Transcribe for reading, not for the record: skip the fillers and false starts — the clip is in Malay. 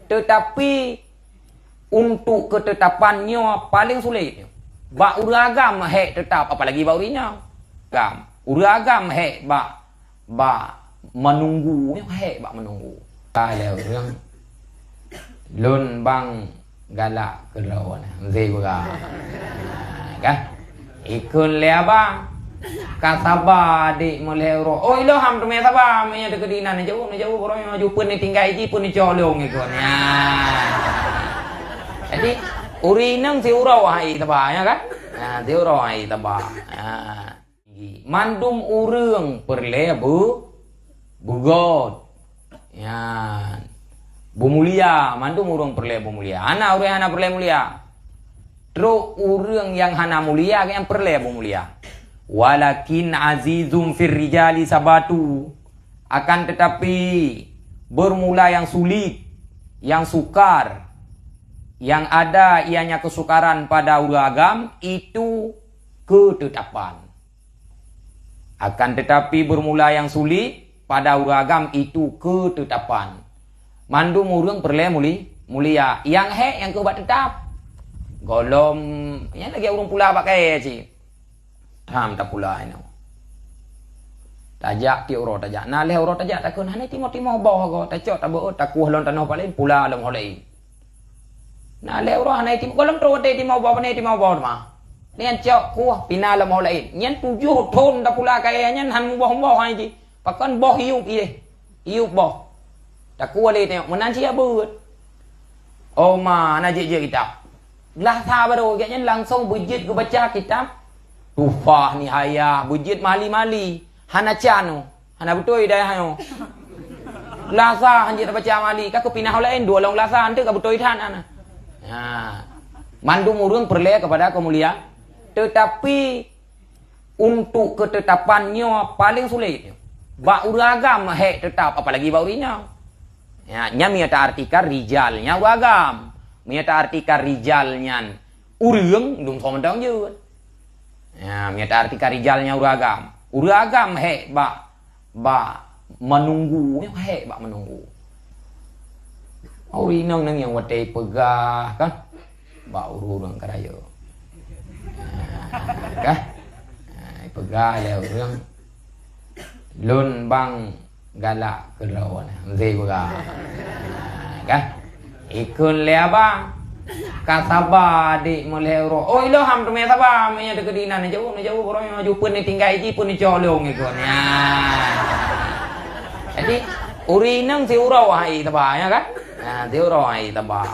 Tetapi untuk ketetapannya paling sulit. Bak uragam hek tetap, apalagi bak urinya. Uragam hek bak menunggu, hek bak menunggu. Kalau orang lun bang galak kerau nah, mesti berah. Kan? Ikun le abang. Kan sabar dik moleh ro. Oh ilo ham tu me sabar, me ada kedinan jauh orang maju pun ni tinggal iji pun ni colong ikun. Ya. Jadi uri nang si urau hai sabar ya kan? Nah, si urau hai sabar. Mandum urang perle bugot. Ya. Bu mulia, mandum urang perle bu mulia. Anak perle mulia. Terus urang yang hana mulia yang perle bu mulia. Walakin azizum fir rijali sabatu, akan tetapi bermula yang sulit, yang sukar, yang ada ianya kesukaran pada uragam itu ketetapan. Akan tetapi bermula yang sulit pada uragam itu ketetapan. Mandum urang perle mulia, yang yang kebat tetap. Golom, yang lagi urang pula pakai sih. Ham tak pula ini. Tajak ti uro tajak. Nah leh uro tajak takun hane timo boh go. Tacok tak beut tak kuh lon tanah paling pula lom holai. Nah leh uro hane timo golom tro te timo boh pane timo boh mah. Nian cok kuh pina lom holai. Nyen 7 ton tak pula kaya nyen han boh hai ji. Pakon boh hiup ide. Hiup boh. Tak kuh le tengok menan sia beut. Oh ma na je kitab. Lah sa baru nyen langsung bujit ku baca kitab. Tufah ni haya, bujit mali-mali. Hana canu, hana betul dah hayo. Lasa hanjit baca mali, kak pinah lain dua long lasa ante ka betul tan ana. Ha. Mandum urang perle kepada kemulia, tetapi untuk ketetapannya paling sulit. Bak uragam hek tetap, apalagi bak urinya. Ya, nya miata artikan rijalnya uragam. Miata artikan rijalnya urang dum somendang je. Ya, miata arti karijalnya uragam. Uragam hek bak menunggu, hek bak menunggu. Uri nang yang wate pegah kan? Bak urang karaya. Kan? Pegah le urang. Lun bang galak kerau nah, mesti pegah. Kan? Ikun le abang. Kan sabar dik moleh ro. Oh ilo ham tu me sabar, me ada kedinan jauh orang maju pun ni tinggal iji pun ni colong ikut. Ya. Jadi uri nang si urau hai sabar ya kan? Nah, si urau hai sabar.